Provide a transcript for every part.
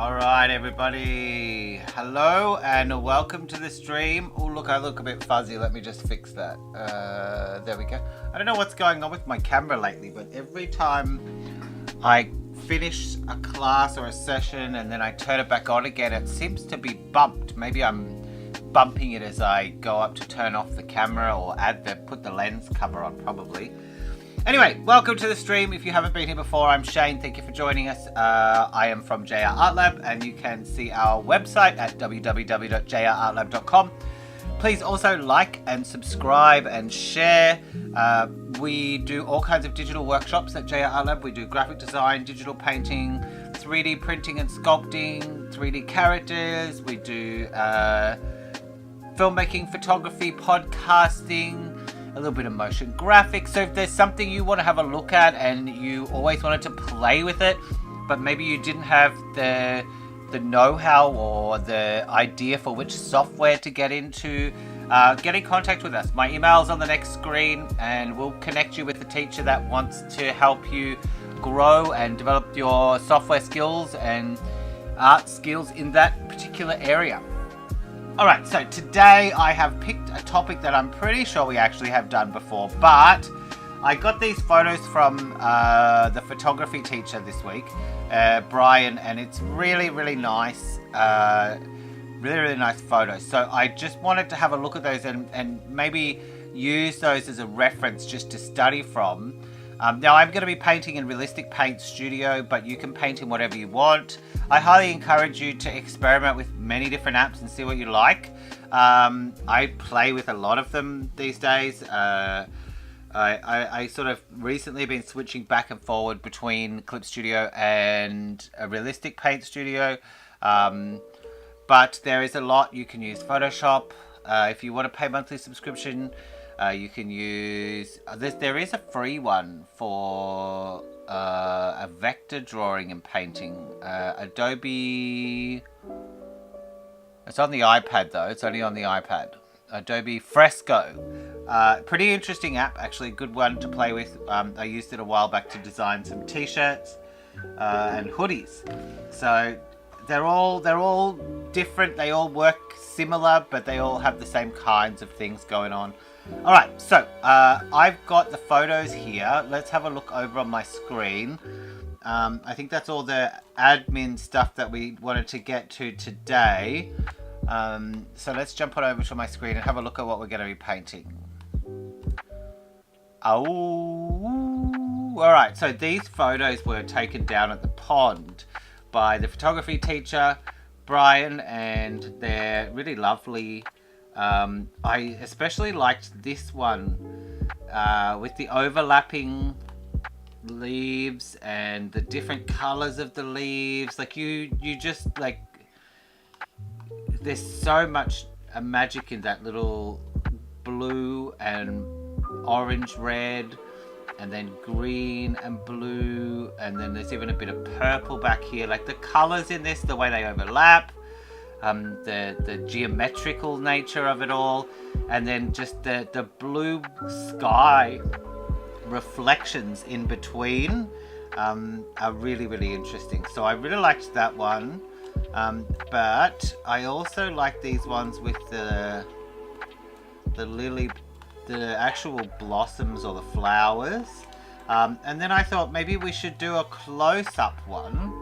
Alright everybody, hello and welcome to the stream. Oh look, I look a bit fuzzy, let me just fix that. There we go. I don't know what's going on with my camera lately, but every time I finish a class or a session and then I turn it back on again, it seems to be bumped. Maybe I'm bumping it as I go up to turn off the camera or put the lens cover on probably. Anyway, welcome to the stream. If you haven't been here before, I'm Shane. Thank you for joining us. I am from JR Art Lab, and you can see our website at www.jrartlab.com. Please also like and subscribe and share. We do all kinds of digital workshops at JR Art Lab. We do graphic design, digital painting, 3D printing and sculpting, 3D characters. We do filmmaking, photography, podcasting, a little bit of motion graphics. So if there's something you want to have a look at and you always wanted to play with it, but maybe you didn't have the know-how or the idea for which software to get into, get in contact with us. My email's on the next screen and we'll connect you with a teacher that wants to help you grow and develop your software skills and art skills in that particular area. Alright, so today I have picked a topic that I'm pretty sure we actually have done before, but I got these photos from the photography teacher this week, Brian, and it's really, really nice, really nice photos. So I just wanted to have a look at those and maybe use those as a reference just to study from. Now I'm going to be painting in Realistic Paint Studio, but you can paint in whatever you want. I highly encourage you to experiment with many different apps and see what you like. I play with a lot of them these days. I sort of recently been switching back and forward between Clip Studio and a Realistic Paint Studio. But there is a lot. You can use Photoshop. If you want to pay monthly subscription, you can use, there is a free one for a vector drawing and painting. Adobe, it's on the iPad though, it's only on the iPad. Adobe Fresco. Pretty interesting app, actually, a good one to play with. I used it a while back to design some t-shirts and hoodies. So they're all different, they all work similar, but they all have the same kinds of things going on. Alright, so I've got the photos here. Let's have a look over on my screen. I think that's all the admin stuff that we wanted to get to today. So let's jump on over to my screen and have a look at what we're going to be painting. Oh, alright, so these photos were taken down at the pond by the photography teacher, Brian, and they're really lovely. I especially liked this one with the overlapping leaves and the different colors of the leaves. Like you just like, there's so much magic in that little blue and orange red and then green and blue, and then there's even a bit of purple back here. Like the colors in this, the way they overlap, the geometrical nature of it all, and then just the blue sky reflections in between are really, really interesting. So I really liked that one, but I also like these ones with the lily, the actual blossoms or the flowers, and then I thought maybe we should do a close-up one.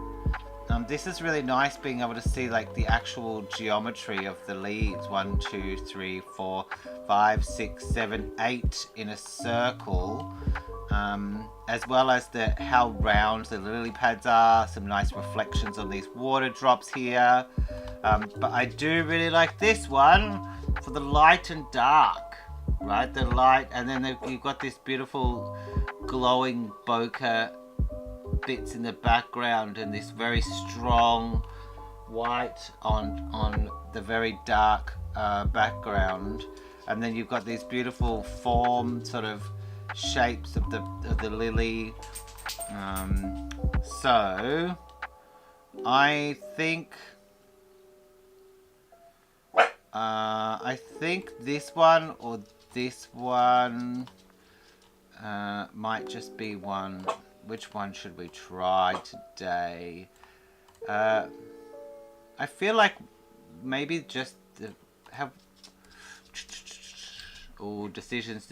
This is really nice, being able to see like the actual geometry of the leaves. 1, 2, 3, 4, 5, 6, 7, 8 in a circle, as well as how round the lily pads are. Some nice reflections on these water drops here. But I do really like this one for the light and dark, right? The light, and then you've got this beautiful glowing bokeh bits in the background and this very strong white on the very dark background, and then you've got these beautiful form sort of shapes of the lily. So I think this one or this one might just be one. Which one should we try today? I feel like maybe just have... Oh, decisions.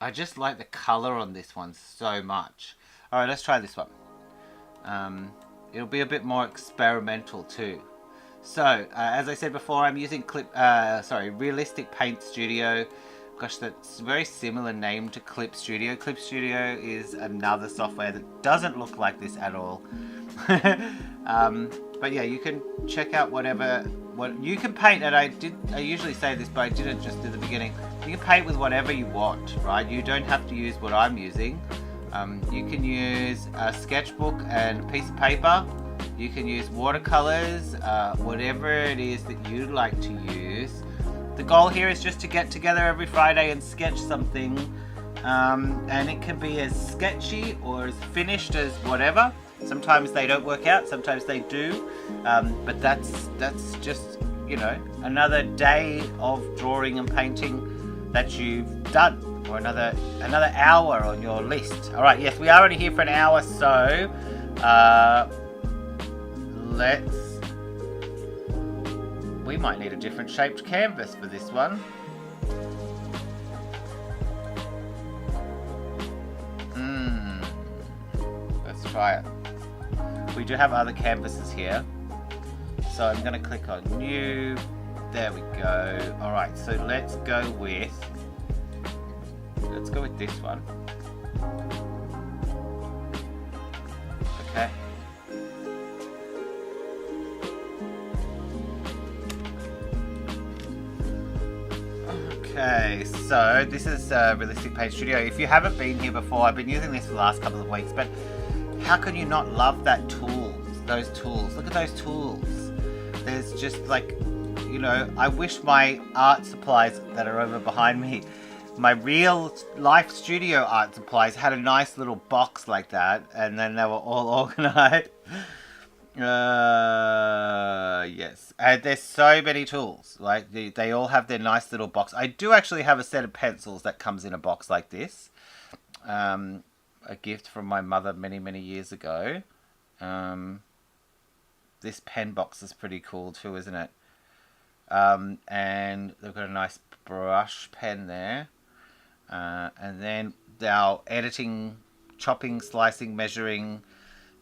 I just like the color on this one so much. Alright, let's try this one. It'll be a bit more experimental too. So, as I said before, I'm using Realistic Paint Studio. Gosh, that's a very similar name to Clip Studio. Clip Studio is another software that doesn't look like this at all. But yeah, you can check out what you can paint, and I usually say this, but I did it just in the beginning. You can paint with whatever you want, right? You don't have to use what I'm using. You can use a sketchbook and a piece of paper. You can use watercolors, whatever it is that you'd like to use. The goal here is just to get together every Friday and sketch something, and it can be as sketchy or as finished as whatever. Sometimes they don't work out, sometimes they do, but that's just, you know, another day of drawing and painting that you've done, or another hour on your list. All right, yes, we are already here for an hour, so we might need a different shaped canvas for this one. Let's try it. We do have other canvases here, so I'm going to click on new. There we go. All right, so let's go with this one. Okay. Okay, so this is Realistic Paint Studio. If you haven't been here before, I've been using this for the last couple of weeks, but how can you not love those tools? Look at those tools. There's just like, you know, I wish my art supplies that are over behind me, my real life studio art supplies, had a nice little box like that, and then they were all organized. Yes, and there's so many tools. Like they all have their nice little box. I do actually have a set of pencils that comes in a box like this. A gift from my mother many years ago. This pen box is pretty cool too, isn't it? And they've got a nice brush pen there. And then our editing, chopping, slicing, measuring,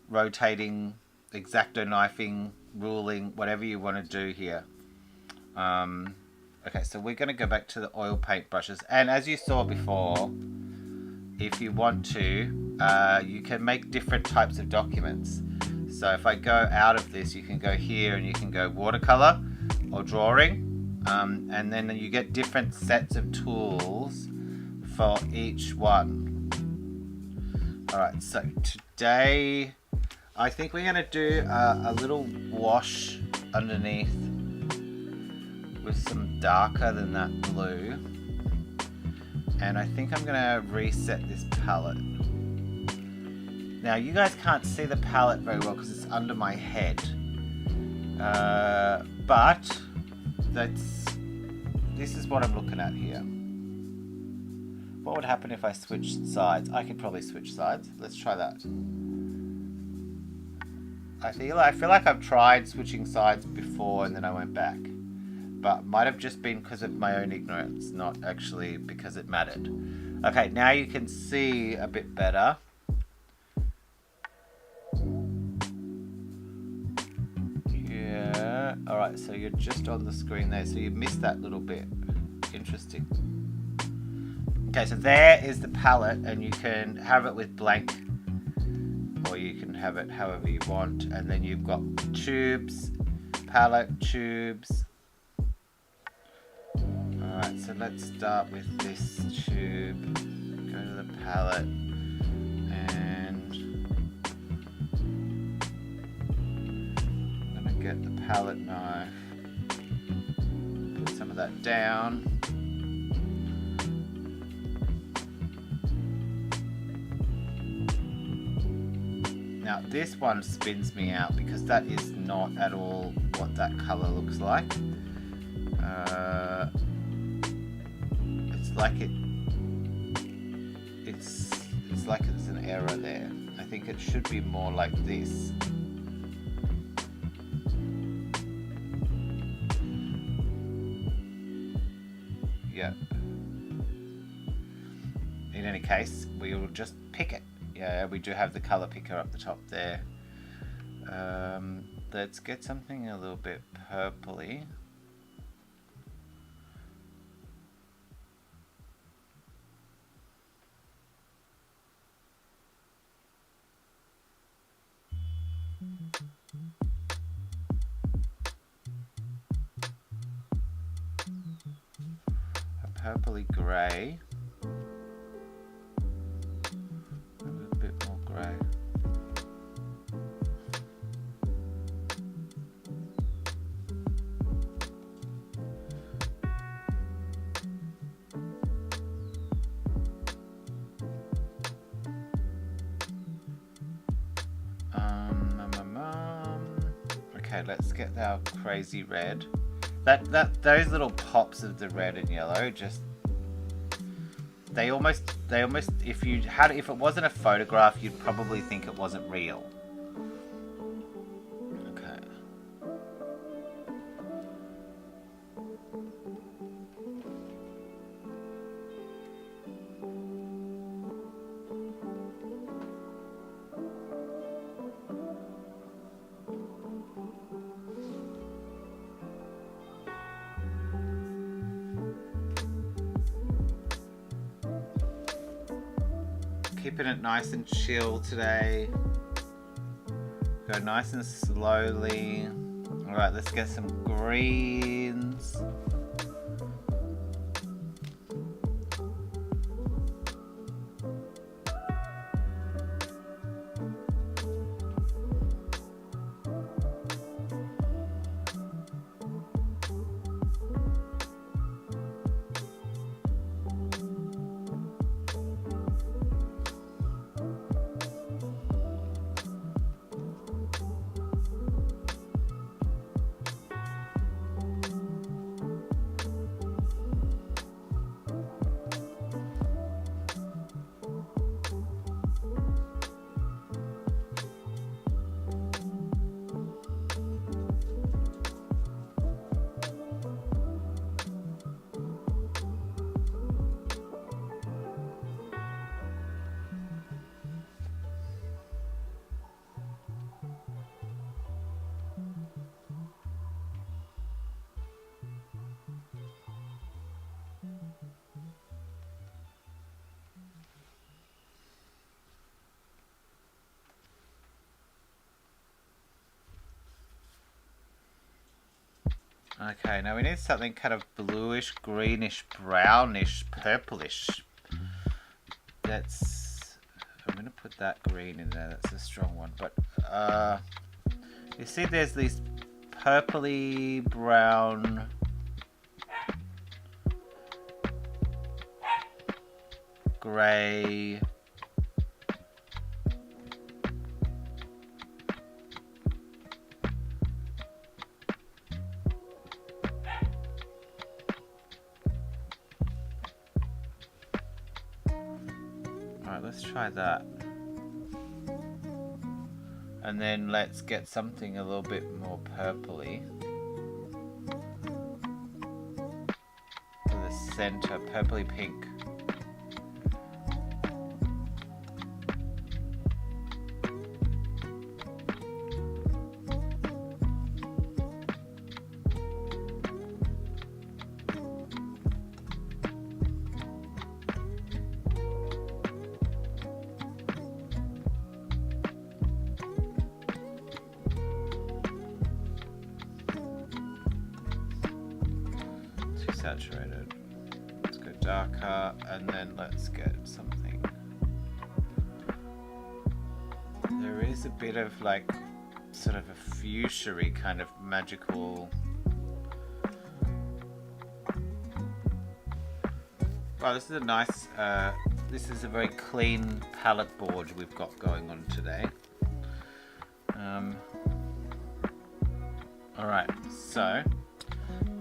rotating, X-Acto knifing, ruling, whatever you want to do here. Okay, so we're going to go back to the oil paint brushes. And as you saw before, if you want to, you can make different types of documents. So if I go out of this, you can go here and you can go watercolor or drawing. And then you get different sets of tools for each one. Alright, so today I think we're going to do a little wash underneath with some darker than that blue. And I think I'm going to reset this palette. Now you guys can't see the palette very well because it's under my head. But this is what I'm looking at here. What would happen if I switched sides? I could probably switch sides. Let's try that. I feel like I've tried switching sides before and then I went back. But might have just been because of my own ignorance, not actually because it mattered. Okay, now you can see a bit better. Yeah, alright, so you're just on the screen there, so you missed that little bit. Interesting. Okay, so there is the palette, and you can have it with blank, or you can have it however you want. And then you've got tubes, palette, tubes. Alright, so let's start with this tube. Go to the palette, and I'm gonna get the palette knife, put some of that down. Now this one spins me out because that is not at all what that color looks like. It's like it's like there's an error there. I think it should be more like this. Yeah. In any case, we will just pick it. Yeah, we do have the color picker up the top there. Let's get something a little bit purpley. A purpley grey. A little bit more grey. Okay, let's get our crazy red. Those little pops of the red and yellow just they almost if it wasn't a photograph, you'd probably think it wasn't real. Okay. Keeping it nice and chill today. Go nice and slowly. Alright, let's get some greens. Okay, now we need something kind of bluish, greenish, brownish, purplish. I'm going to put that green in there, that's a strong one. But, you see there's these purpley brown grey let's try that. And then let's get something a little bit more purpley. For the center, purpley pink. Saturated. Let's go darker, and then let's get something. There is a bit of like sort of a fuchsia-y kind of magical. Wow, this is a nice. This is a very clean palette board we've got going on today. All right, so.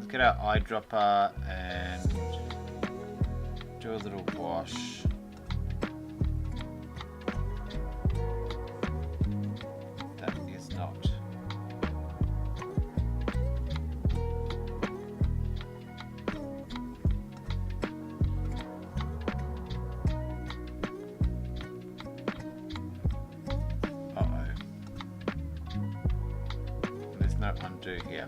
Get our eyedropper and do a little wash. That is not. to undo here.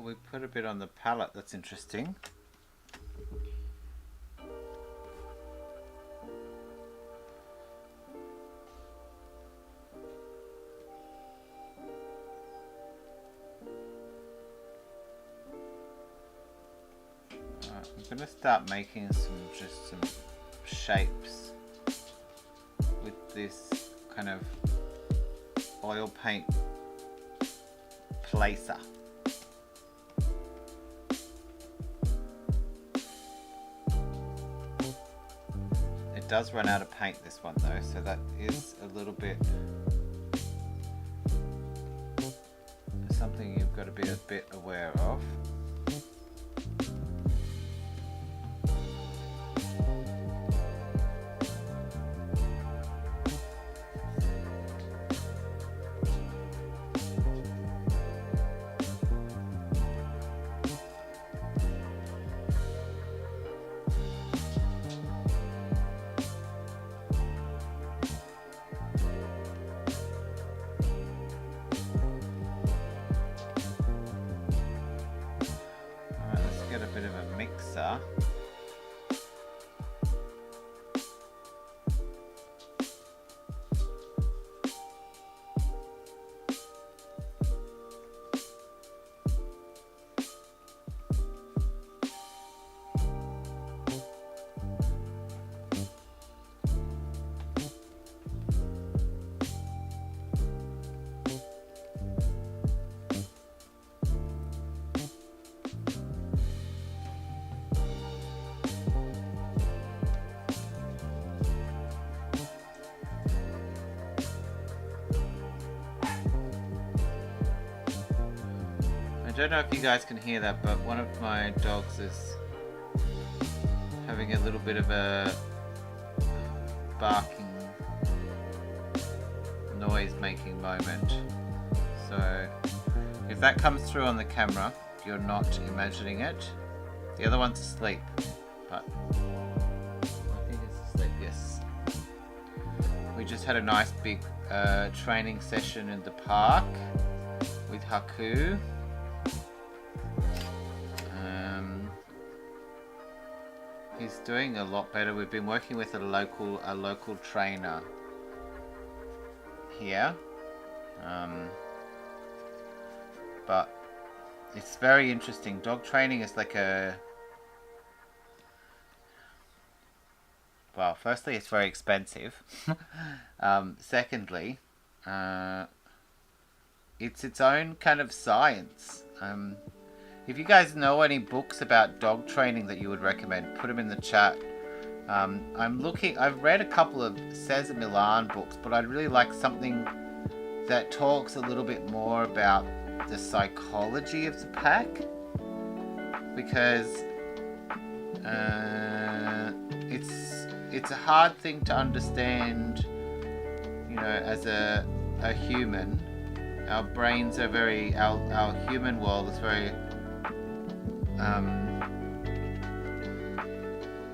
We put a bit on the palette, that's interesting. I'm going to start making some shapes with this kind of oil paint placer. It does run out of paint, this one though, so that is a little bit something you've got to be a bit aware of. Mixer. I don't know if you guys can hear that, but one of my dogs is having a little bit of a barking noise making moment. So if that comes through on the camera, you're not imagining it. The other one's asleep, but I think it's asleep, yes. We just had a nice big training session in the park with Haku. He's doing a lot better. We've been working with a local trainer here, but it's very interesting. Dog training is like well, firstly, it's very expensive. Secondly, it's its own kind of science. If you guys know any books about dog training that you would recommend, put them in the chat. I've read a couple of Cesar Millan books, but I'd really like something that talks a little bit more about the psychology of the pack, because it's a hard thing to understand, you know, as a human. Our brains are our human world is very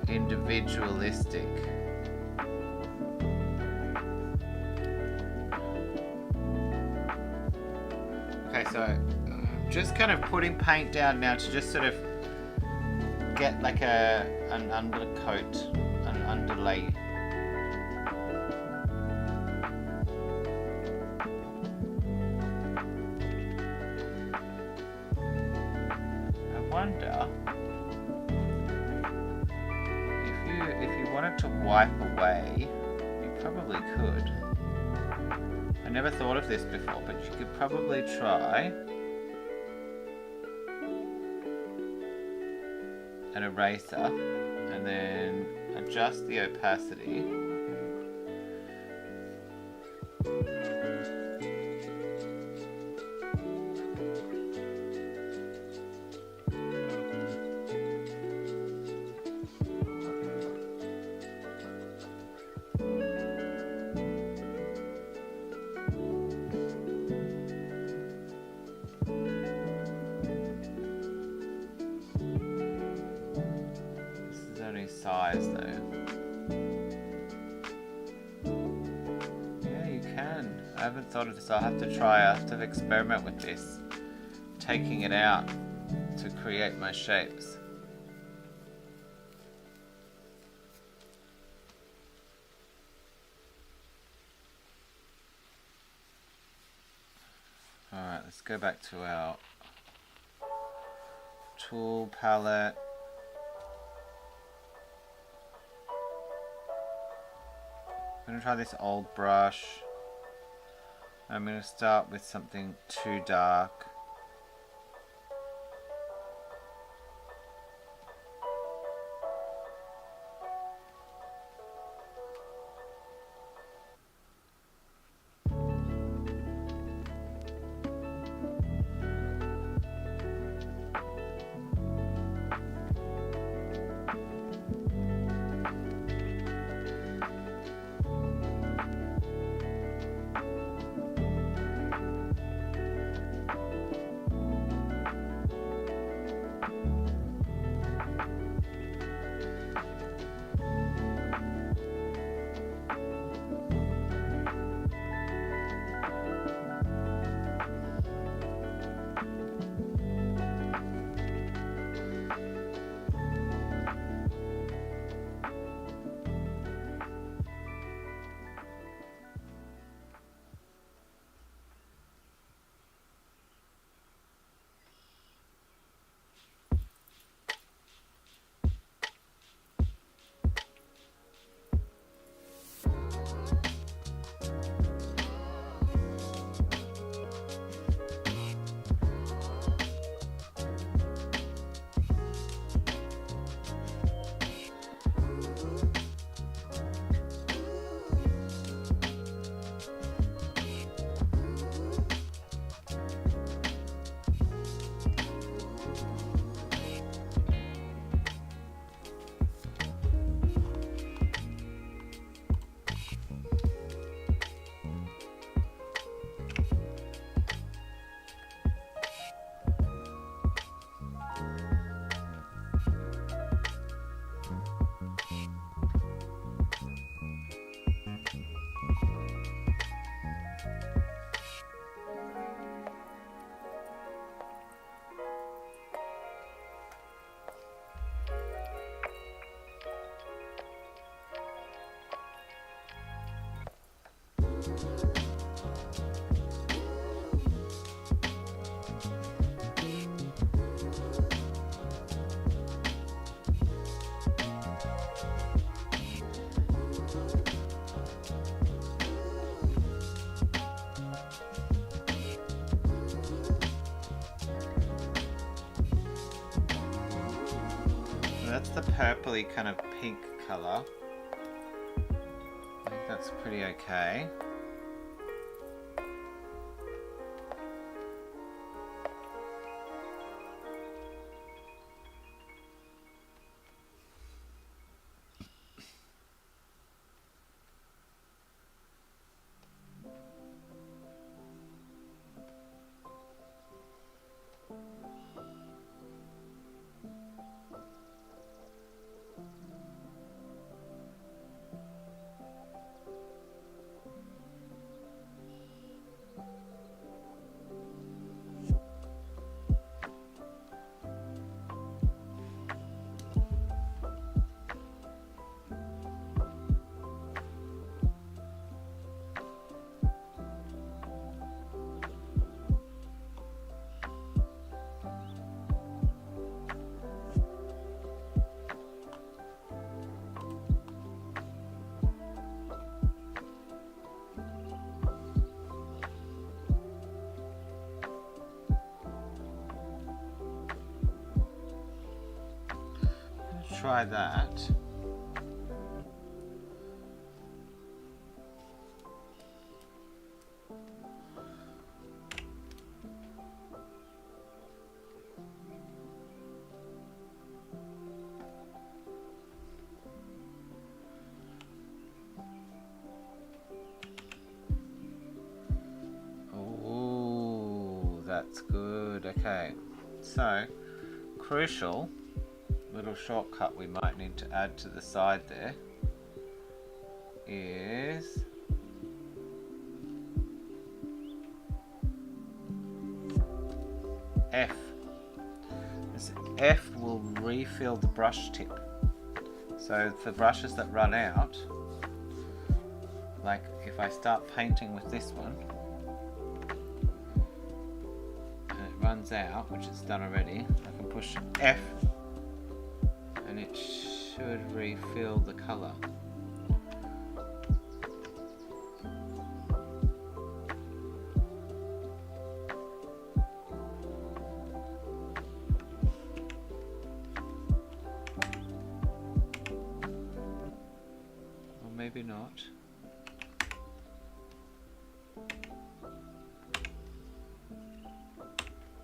individualistic. Okay, so I'm just kind of putting paint down now to just sort of get like an undercoat, an underlay. wonder if you wanted to wipe away, you probably could. I never thought of this before, but you could probably try an eraser and then adjust the opacity. Size though. Yeah, you can. I haven't thought of this. I'll have to try. I'll have to experiment with this, taking it out to create my shapes. Alright, let's go back to our tool palette. I'm going to try this old brush. I'm going to start with something too dark. That's the purpley kind of pink colour. I think that's pretty okay. try that. That's good. Okay, so crucial little shortcut we might need to add to the side there is F. This F will refill the brush tip. So for brushes that run out, like if I start painting with this one, runs out, which it's done already, I can push F and it should refill the colour. Or maybe not.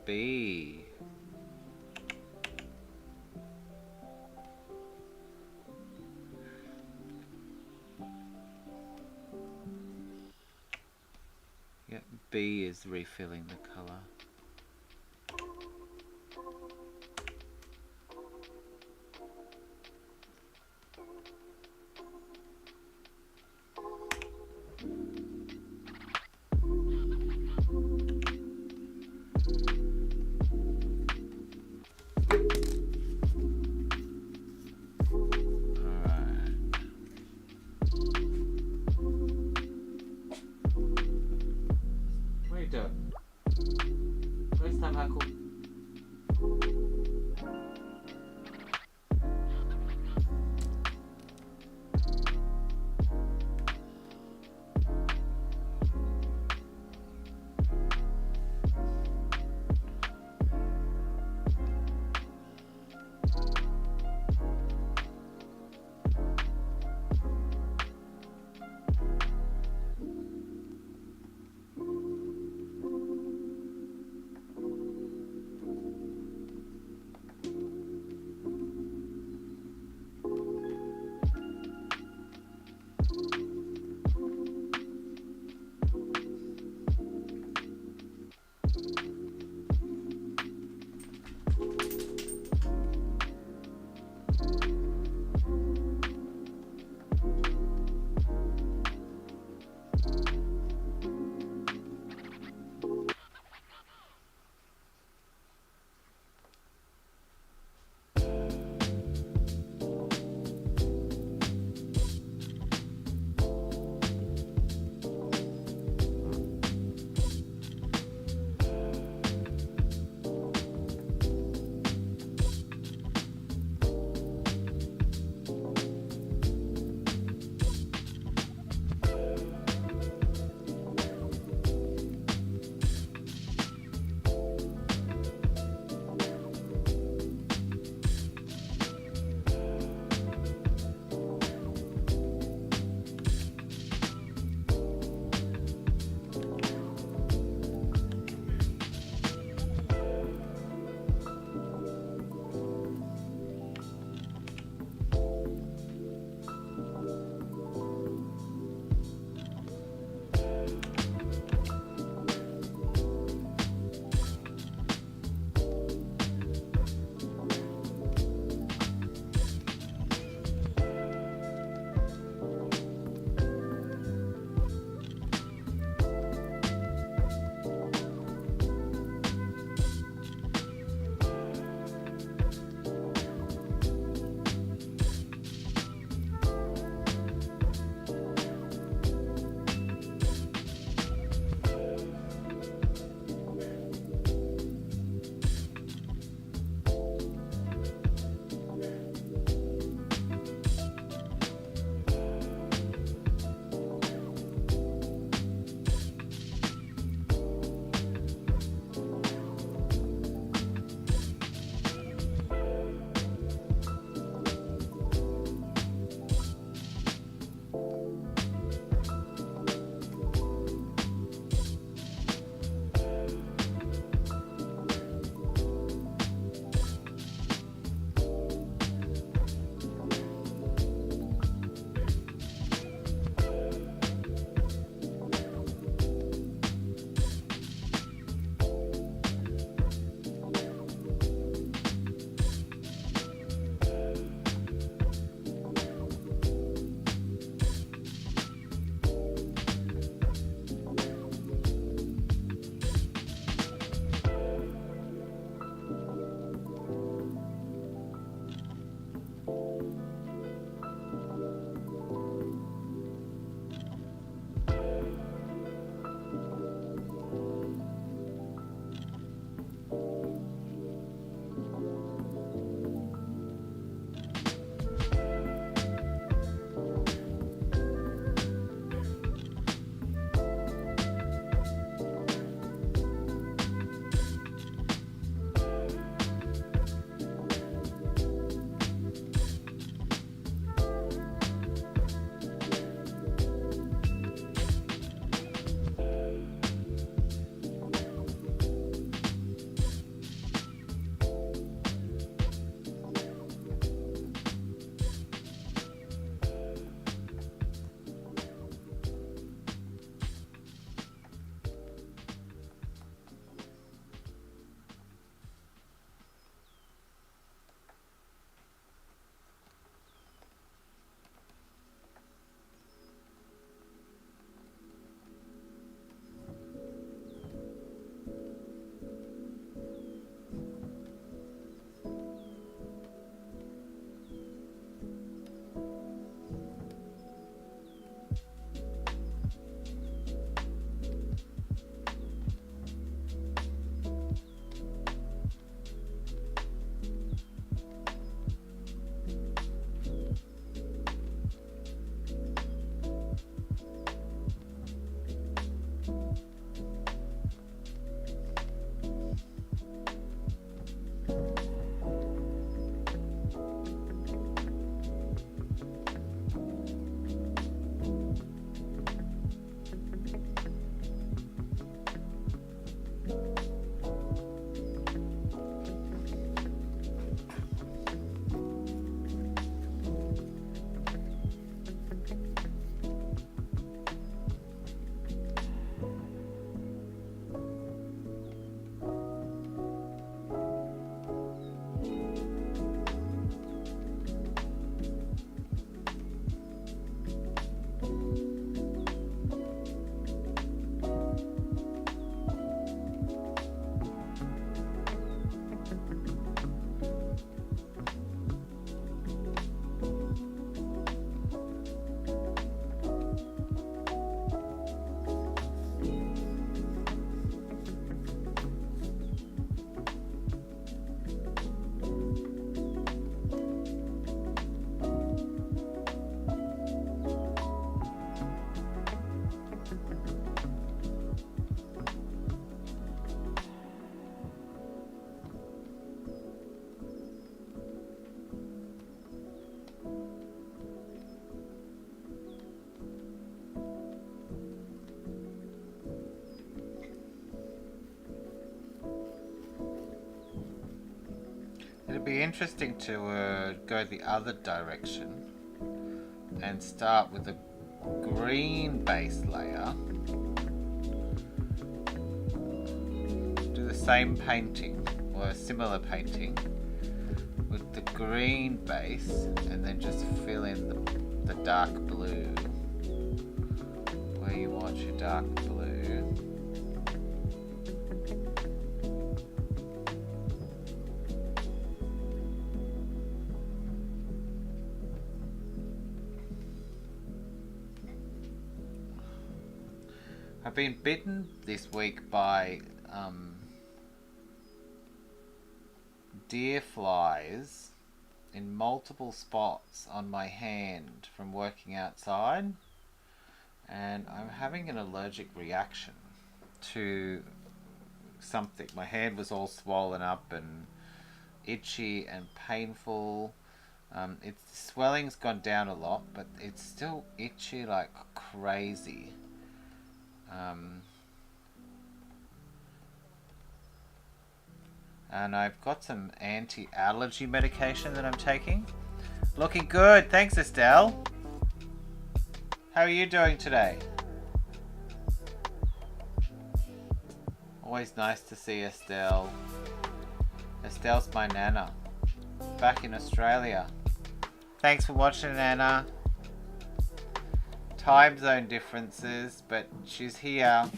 B. Yep, B is refilling the colour. It'd be interesting to go the other direction and start with a green base layer. Do the same painting or a similar painting with the green base and then just fill in the dark blue where you want your dark blue. I've been bitten this week by deer flies in multiple spots on my hand from working outside, and I'm having an allergic reaction to something. My hand was all swollen up and itchy and painful. Its swelling's gone down a lot, but it's still itchy like crazy. And I've got some anti-allergy medication that I'm taking. Looking good, thanks Estelle. How are you doing today? Always nice to see Estelle. Estelle's my Nana, back in Australia. Thanks for watching, Nana. Time zone differences, but she's here.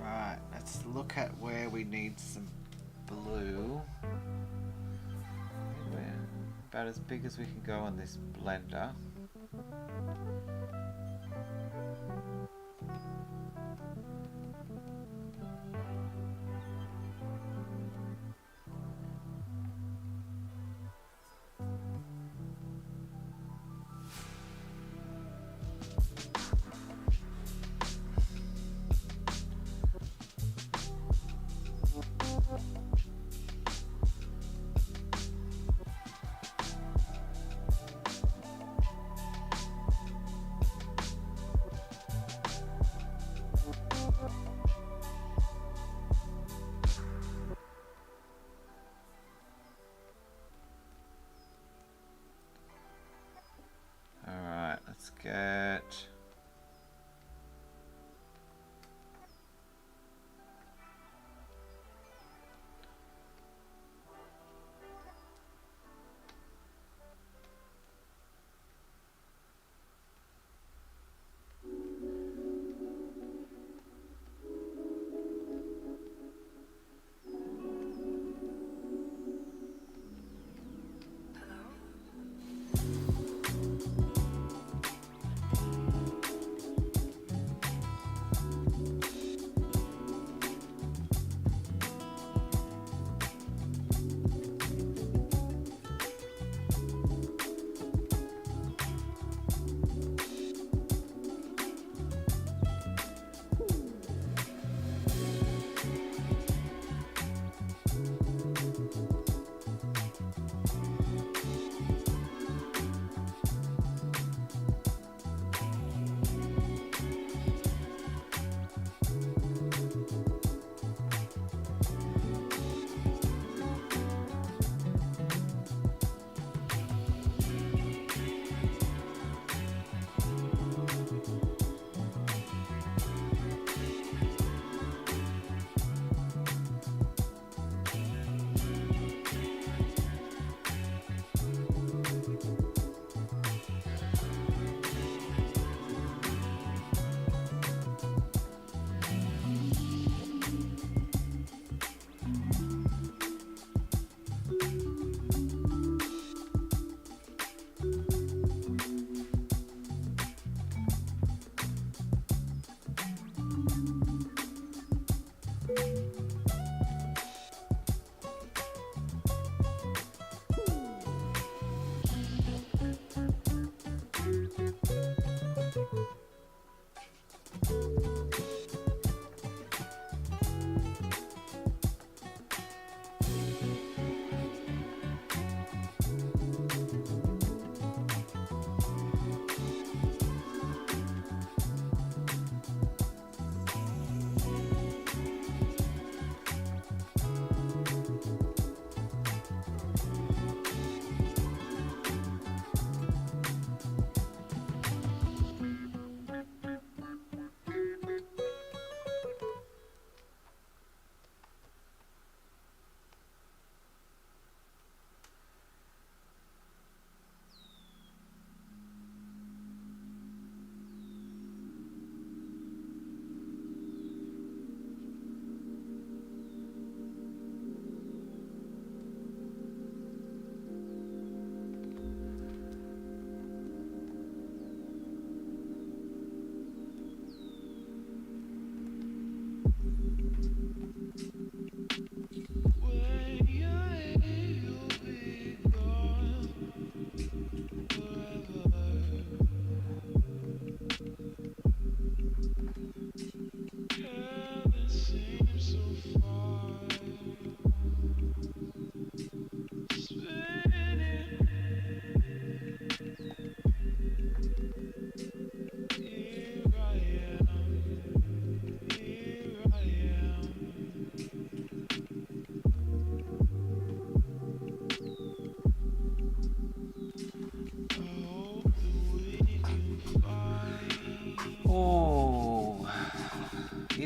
Alright, let's look at where we need some blue. About as big as we can go on this blender. Let's get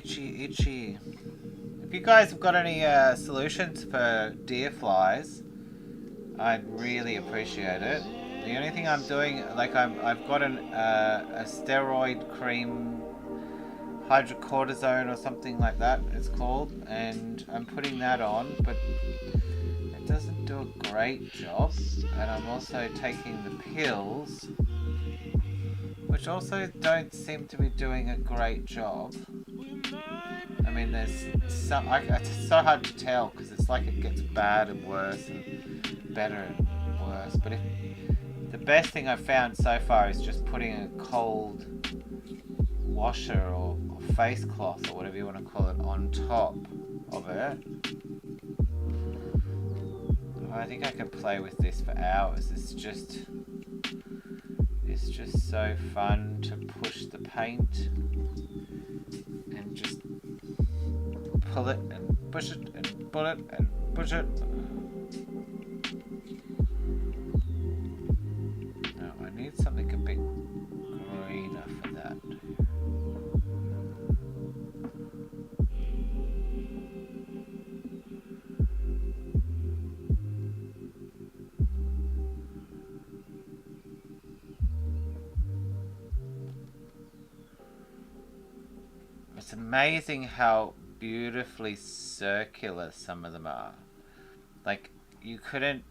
itchy, itchy. If you guys have got any solutions for deer flies, I'd really appreciate it. The only thing I'm doing, like I've got a steroid cream, hydrocortisone or something like that it's called, and I'm putting that on, but it doesn't do a great job. And I'm also taking the pills, which also don't seem to be doing a great job. I mean, there's some, it's so hard to tell because it's like it gets bad and worse and better and worse. But the best thing I've found so far is just putting a cold washer or face cloth or whatever you want to call it on top of it. I think I could play with this for hours. It's just so fun to push the paint and just pull it and push it and pull it and push it. No, I need something a bit greener for that. It's amazing how beautifully circular some of them are. Like, you could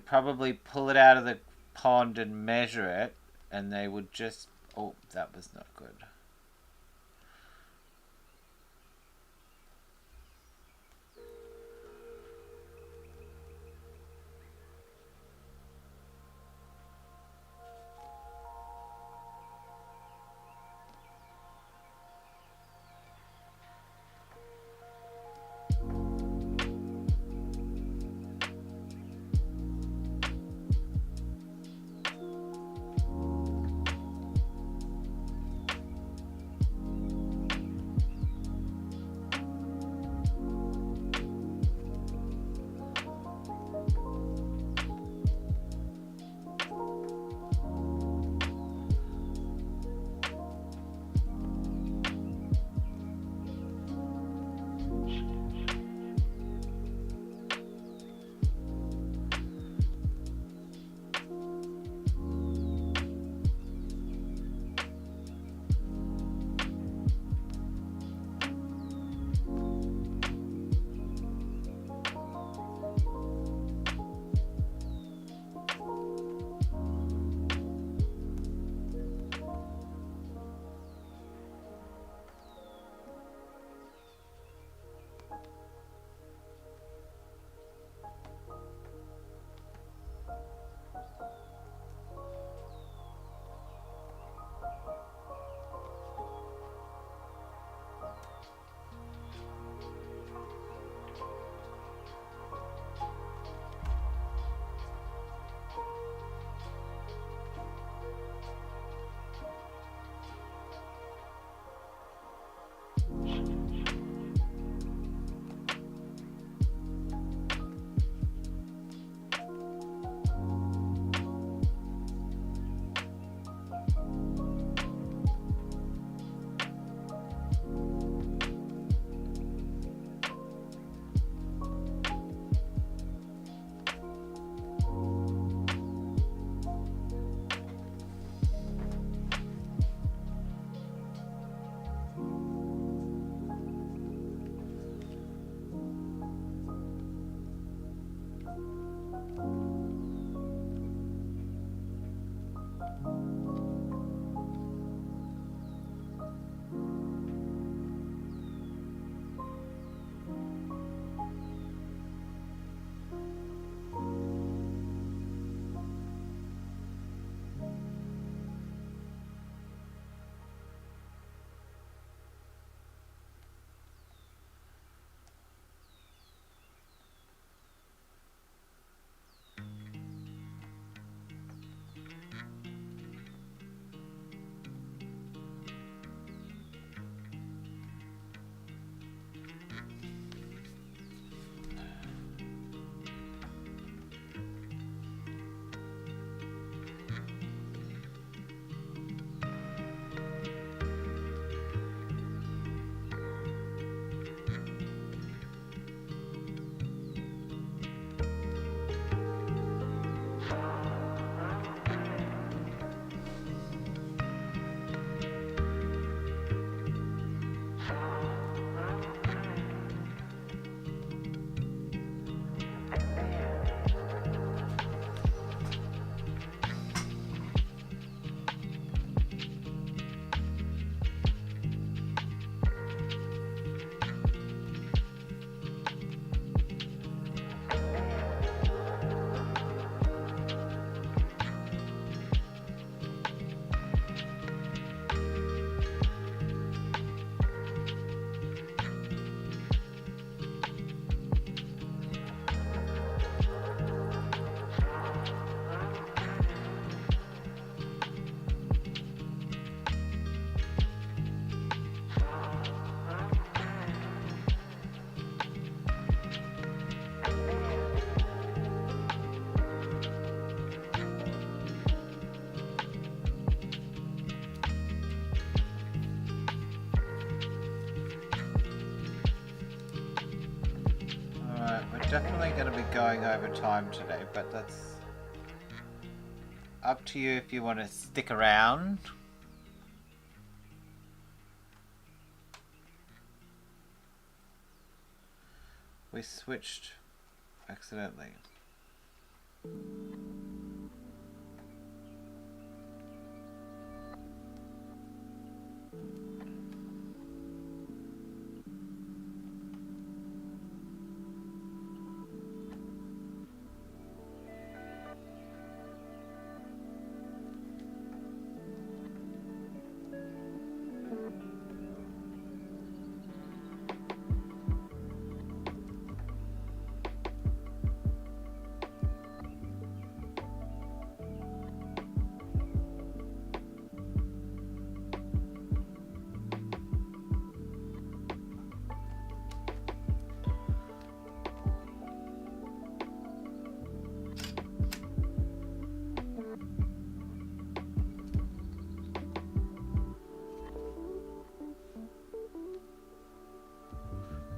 probably pull it out of the pond and measure it, and they would just... Oh, that was not good. definitely going to be going over time today, but that's up to you if you want to stick around. We switched accidentally.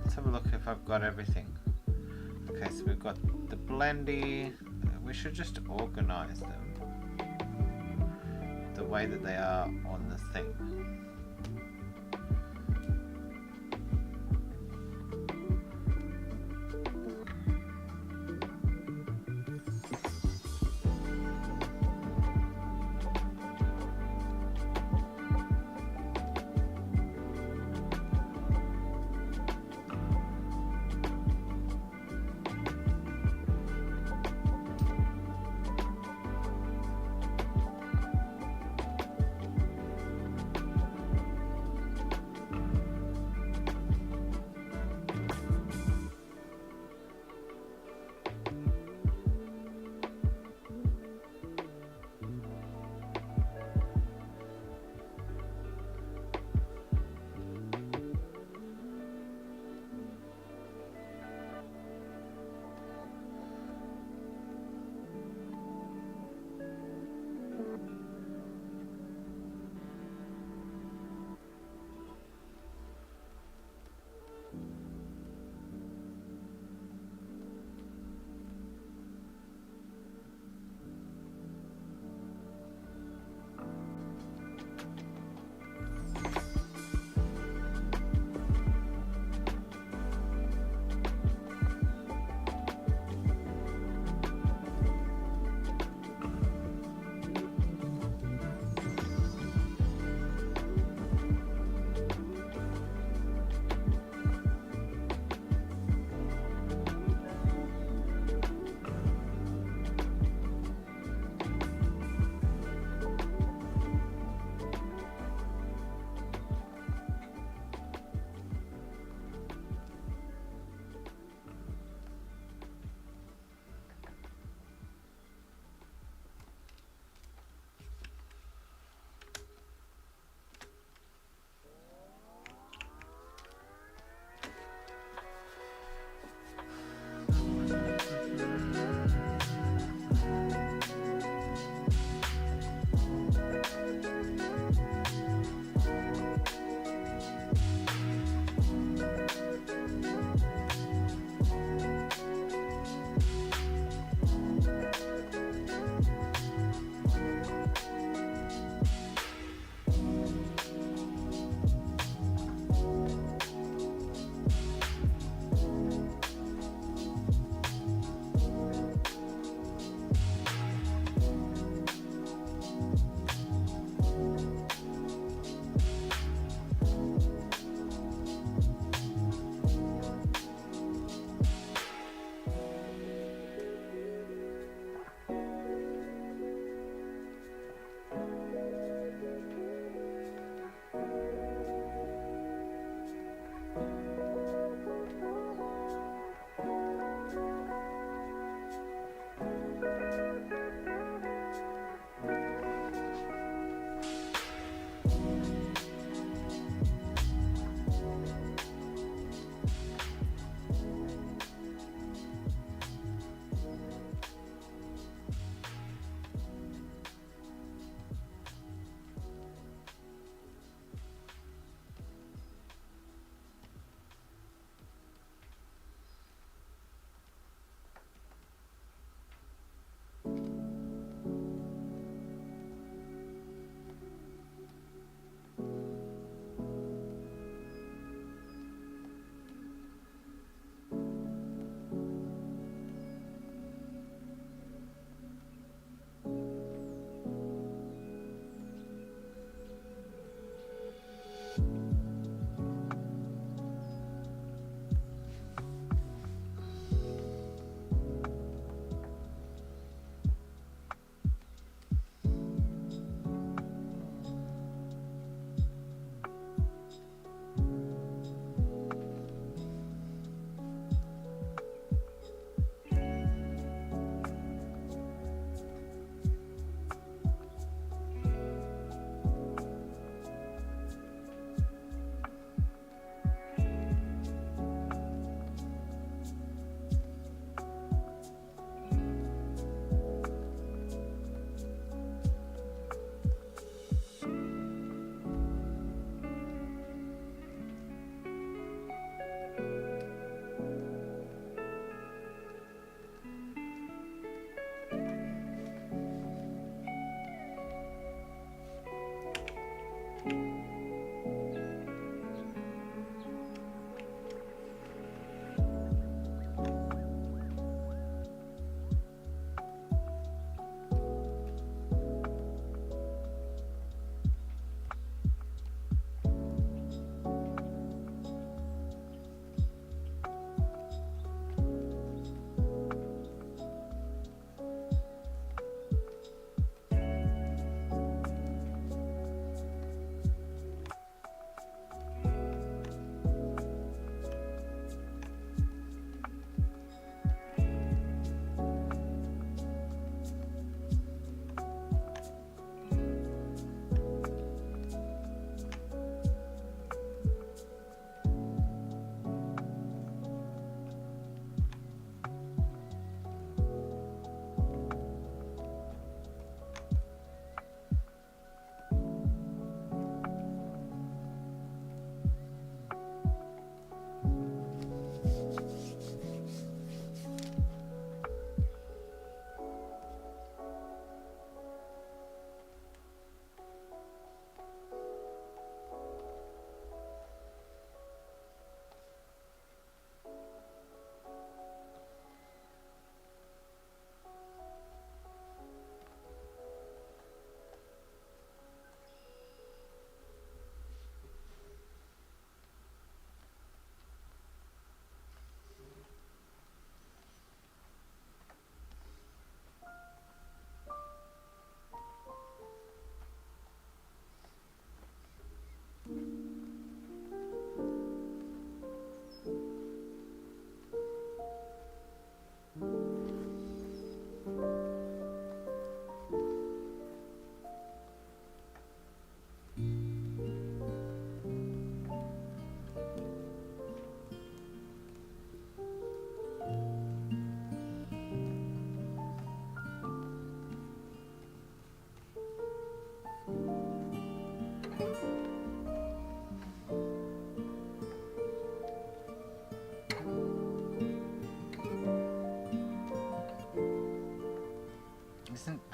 Let's have a look if I've got everything. Okay, so we've got the blendy. We should just organize them the way that they are on the thing.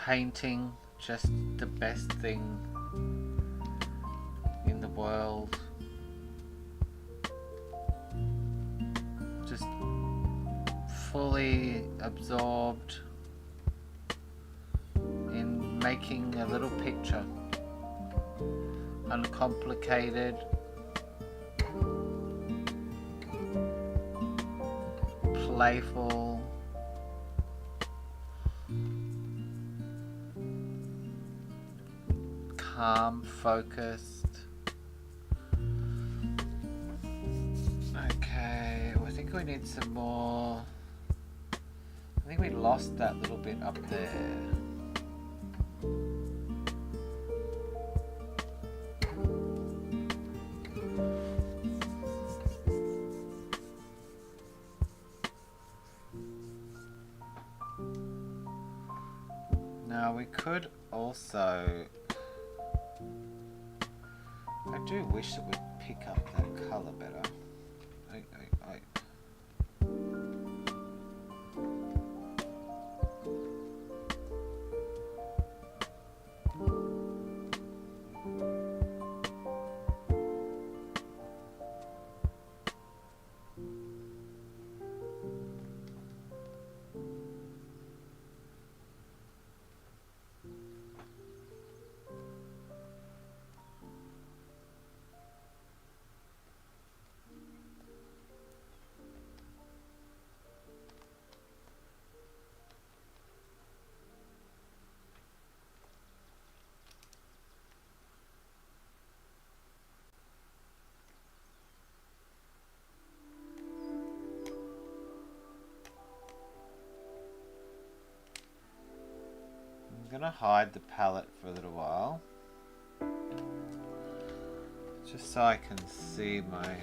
painting just the best thing in the world? Just fully absorbed in making a little picture. Uncomplicated. Playful. Calm, focused. Okay, I think we need some more. I think we lost that little bit up there. Now we could also, I do wish that we'd pick up that colour better. I'm gonna hide the palette for a little while, just so I can see my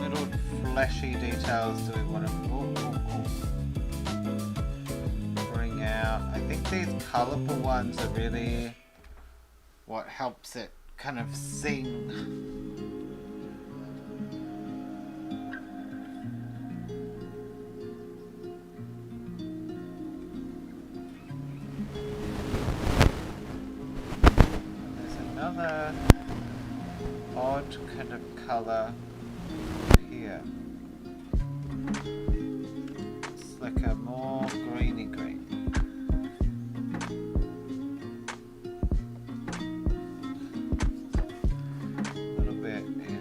little fleshy details do we want to bring out? I think these colourful ones are really what helps it kind of sing. There's another odd kind of colour here. It's like a more greeny green. A little bit in here.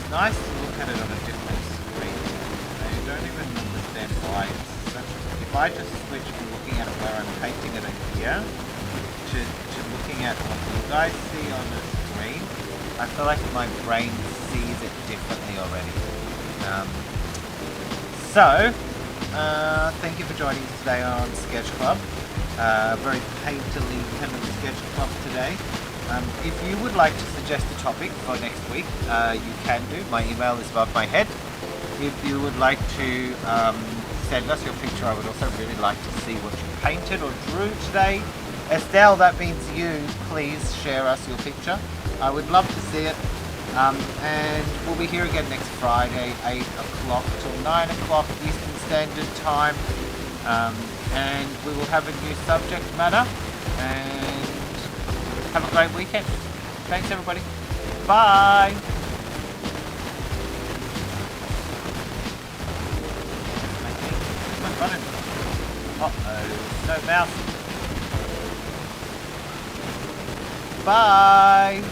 nice to look at it on a different screen. I don't even understand why it's such a... If I just switch from looking at it where I'm painting it in here to looking at what you guys see on the screen, I feel like my brain sees it differently already. Thank you for joining us today on SketchClub. Very painterly kind of SketchClub today. If you would like to suggest a topic for next week, you can do. My email is above my head. If you would like to send us your picture, I would also really like to see what you painted or drew today. Estelle, that means you. Please share us your picture. I would love to see it. And we'll be here again next Friday, 8 o'clock till 9 o'clock Eastern Standard Time. And we will have a new subject matter. And have a great weekend. Thanks, everybody. Bye. My button. Uh-oh. No mouse. Bye.